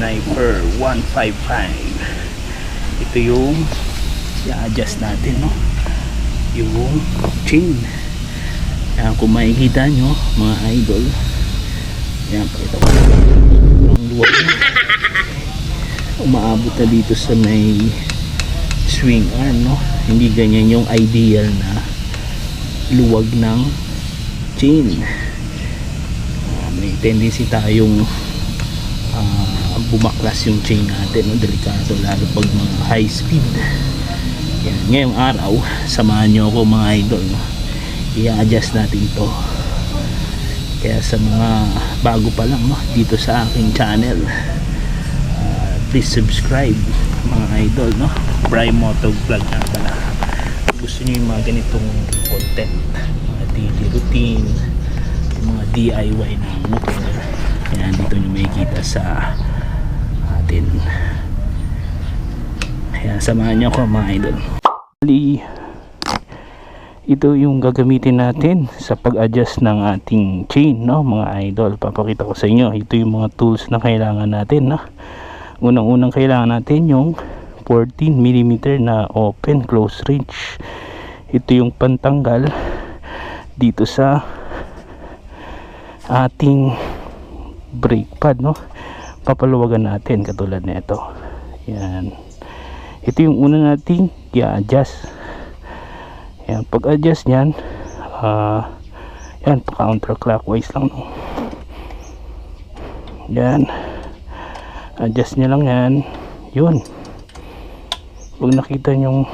Sniper 155. Ito yung i-adjust natin, no? Yung chain. Yan, kung makikita nyo mga idol, yan, pakita ko ang luwag na. Umaabot na dito sa may swing arm, no? Hindi ganyan yung ideal na luwag ng chain. May tendency tayong bumaklas yung chain natin, no? Delikado lalo pag mga high speed. Yan. Ngayong araw, samahan nyo ako mga idol, no? I-adjust natin to. Kaya sa mga bago pa lang, no, dito sa aking channel, please subscribe mga idol, no? Bry Moto Vlog na pala. Gusto nyo yung mga ganitong content, mga daily routine, mga DIY na motor, yan, dito nyo makikita sa atin. Kaya samahan nyo ako mga idol. Ito yung gagamitin natin sa pag-adjust ng ating chain, no mga idol. Papakita ko sa inyo, ito yung mga tools na kailangan natin, no? Unang-unang kailangan natin yung 14mm na open close range. Ito yung pantanggal dito sa ating brake pad, no? Papaluwagan natin katulad nito. Yan. Ito yung una nating i-adjust. Yan, pag-adjust niyan, yan, pa-counterclockwise lang, no? Yan, adjust niya lang yan. Yun, pag nakita nyong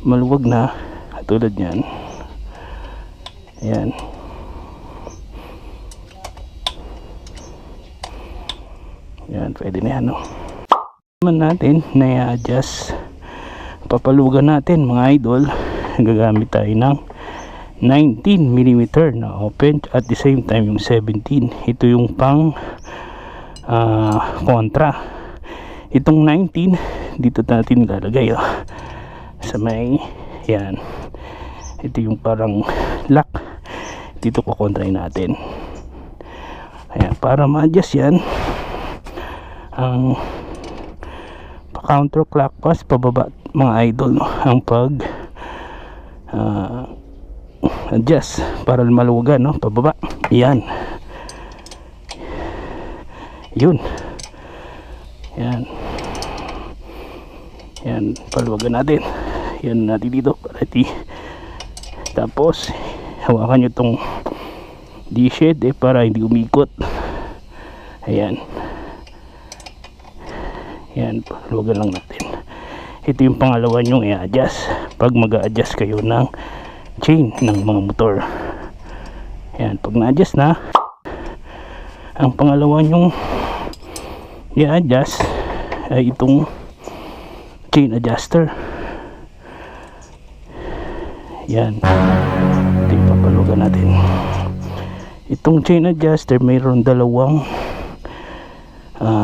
maluwag na katulad yan, yan, yan, pwede na yan, no? Naman natin na i-adjust, papalugan natin mga idol, gagamit tayo ng 19mm na open, at the same time yung 17. Ito yung pang kontra. Itong 19 dito natin lalagay, sa may yan, ito yung parang lock, dito ko kontrahin natin. Ayan, para ma-adjust yan ang counterclockwise pababa mga idol, no? Ang pag adjust para maluwagan, no? Pababa, yan, yun, yan, yan, paluwagan natin, yan natin dito para tapos hawakan nyo tong D-shed para hindi umikot. Ayan, yan, paluwagan lang natin. Ito yung pangalawa nyong i-adjust pag mag-a-adjust kayo ng chain ng mga motor. Yan, pag na-adjust na, ang pangalawa nyong i-adjust ay itong chain adjuster. Yan, ito yung papalugan natin. Itong chain adjuster mayroon dalawang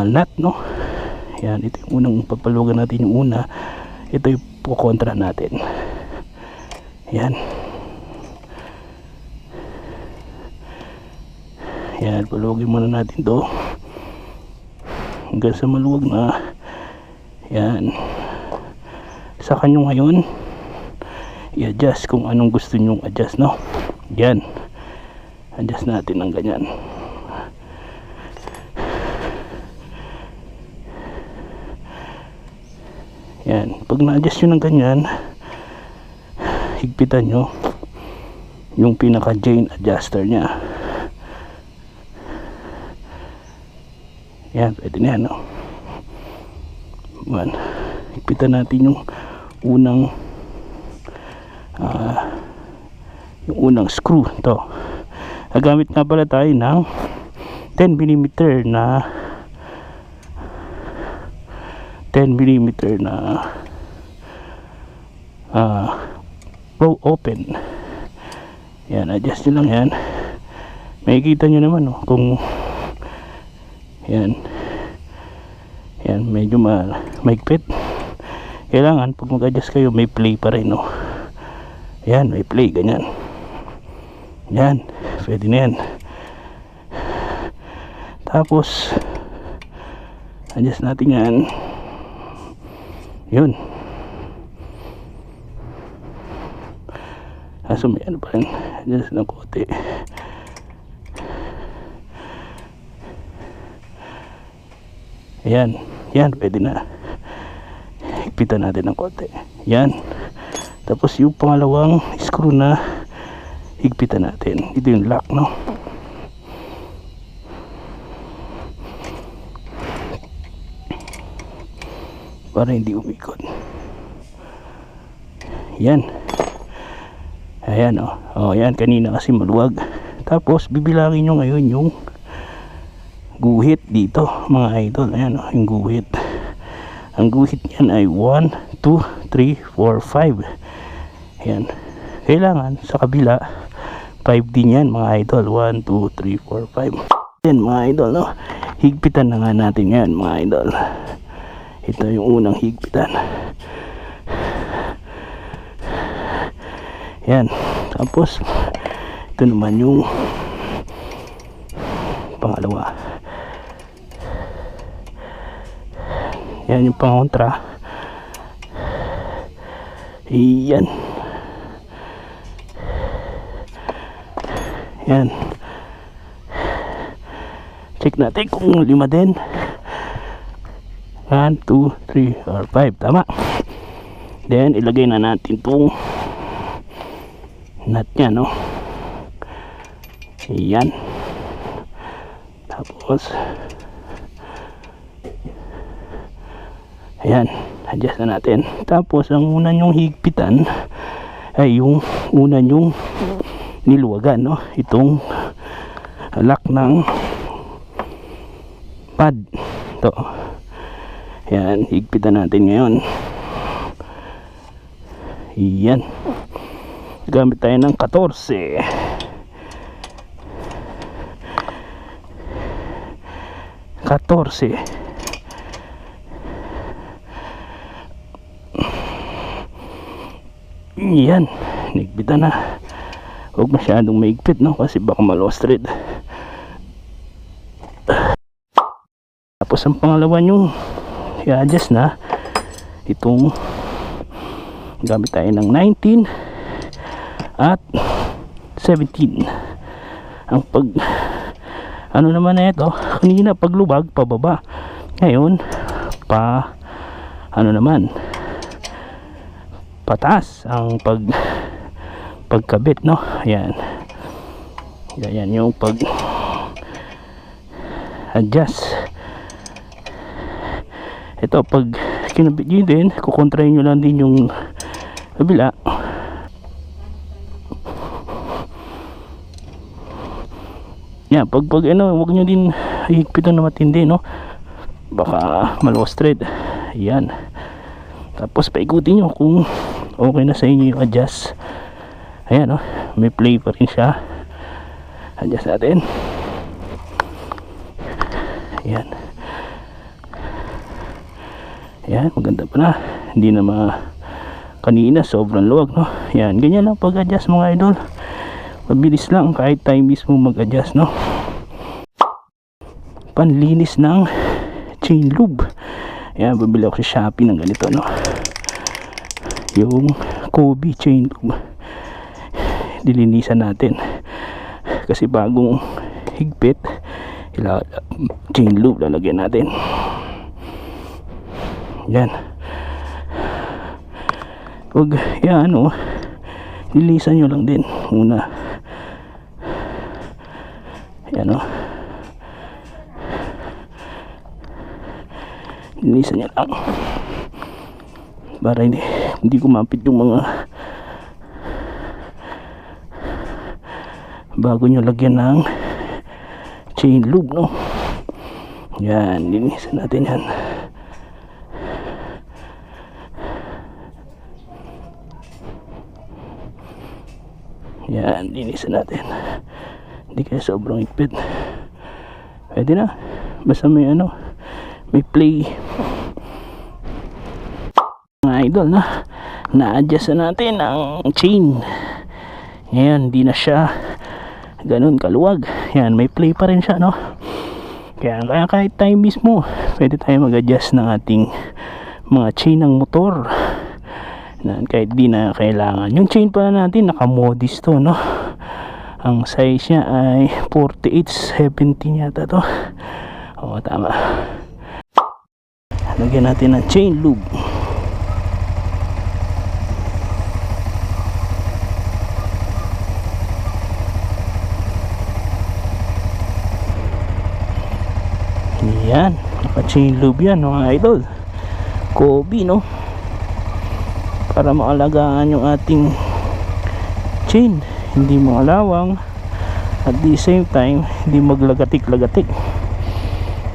nut, no? Yan, ito yung unang papalugan natin. Yung una, ito yung kukontra natin. Yan, yan, paluwagin muna natin to hanggang sa maluwag na. Yan, sa kanyo ngayon i-adjust kung anong gusto nyong adjust, no? Yan, adjust natin ng ganyan. Yan, pag na-adjust nyo ng ganyan, higpitan nyo yung pinaka chain adjuster nya. Yan, pwede na yan, no? Yan, higpitan natin yung unang screw. To, nagamit nga pala tayo ng 10mm na 10mm na pro open. Yan, adjust nyo lang yan. Makikita nyo naman, no, kung yan, yan, medyo maigpit. Kailangan pag mag-adjust kayo may play pa rin, no? Yan, may play, ganyan. Yan, pwede na yan. Tapos Adjust natin yan. Yun. Kaso may ano pa rin. Adjust ng kote. Ayan. Yan, pwede na. Higpitan natin ng kote. Yan. Tapos yung pangalawang screw na higpitan natin. Ito yung lock, no? Para hindi umikot. Yan. Ayan, oh. Oh, yan. Kanina kasi maluwag. Tapos, bibilangin nyo ngayon yung guhit dito, mga idol. Ayan, oh. Yung guhit. Ang guhit yan ay 1, 2, 3, 4, 5. Ayan. Kailangan sa kabila 5 din yan, mga idol. 1, 2, 3, 4, 5. Yan, mga idol, no? Higpitan na nga natin yan, mga idol. Ito yung unang higpitan. Yan. Tapos ito naman yung pangalawa. Yan yung pangontra. Yan. Yan. Check natin kung 5 din. 1, 2, 3, or 5. Tama. Then ilagay na natin itong nut nya, no? Yan. Tapos ayan, adjust na natin. Tapos ang una nyong higpitan ay yung una nyong niluwagan, no? Itong lock ng pad to. Yan, higpitan natin ngayon. Yan. Gamit tayo ng 14. Yan, higpitan na. Huwag masyadong maigpit, no? Kasi baka ma-lost thread. Tapos ang pangalawa nyo i-adjust na itong gamit tayo ng 19 at 17. Ang pag ano naman na ito, kanina paglubag pababa, ngayon ano naman pataas ang pagkabit, no? Ayan. Ayan yung pag adjust. Ito pag kinabit nyo din, kukontrahin nyo lang din yung kabila. Yan, pag ano, huwag nyo din higpitan na matindi, no? Baka ma-lost thread. Yan. Tapos paikutin nyo kung okay na sa inyo yung adjust. Ayan, no? May play pa rin siya. Adjust natin. Yan. Yan, maganda pa na. Hindi na kanina sobrang luwag, no? Yan, ganyan lang pag-adjust, mga idol. Mabilis lang kahit tayo mismo mag-adjust, no? Panlinis ng chain lube. Yan, bibili ako sa Shopee ng ganito, no? Yung Kobe chain lube. Dilinisan natin. Kasi bagong higpit, chain lube lalagyan natin. Yan. Huwag, yan, ano, lilisan nyo lang din muna. Yan, o. Lilisan nyo lang para hindi kumapit yung mga bago nyo lagyan ng chain lube, no? Yan, linisan natin yan. Yan, linisan natin. Hindi kaya sobrang higpit. Pwede na. Basta may ano, may play. Mga idol, na-adjust na natin ang chain. Ngayon, hindi na siya ganun kaluwag. Yan, may play pa rin siya, no? Kaya kahit tayo mismo pwede tayo mag-adjust ng ating mga chain ng motor na kahit di na kailangan. Yung chain pala natin naka-modis to, no? Ang size niya ay 48-17 yata to. Oo, tama. Lagyan natin ng chain lube. Yan, naka-chain lube yan mga idol. Kobe, no? Para maalagaan yung ating chain, hindi malawang, at the same time hindi maglagatik-lagatik.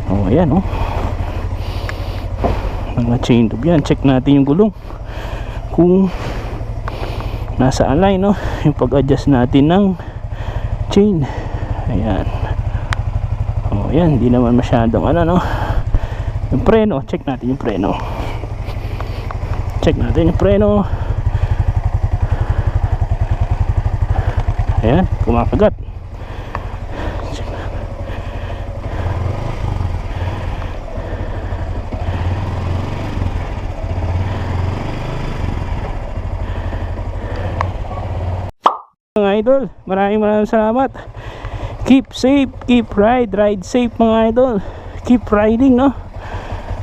Oh, ayan, oh. Mga chain lube yan. Check natin yung gulong kung nasa align, no? Yung pag-adjust natin ng chain. Ayan. Oh, ayan, hindi naman masyadong ano, no? Yung preno, check natin yung preno. Check natin yung preno. Ayan, kumakagat. Check natin. Mga idol, maraming salamat. Keep safe, keep ride safe mga idol. Keep riding, no?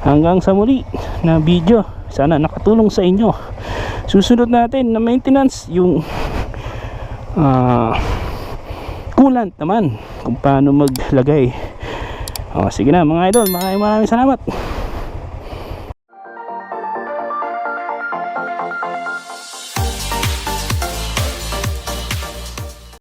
Hanggang sa muli na video. Sana nakatulong sa inyo. Susunod natin na maintenance yung coolant naman, kung paano maglagay. Sige na mga idol, maraming salamat.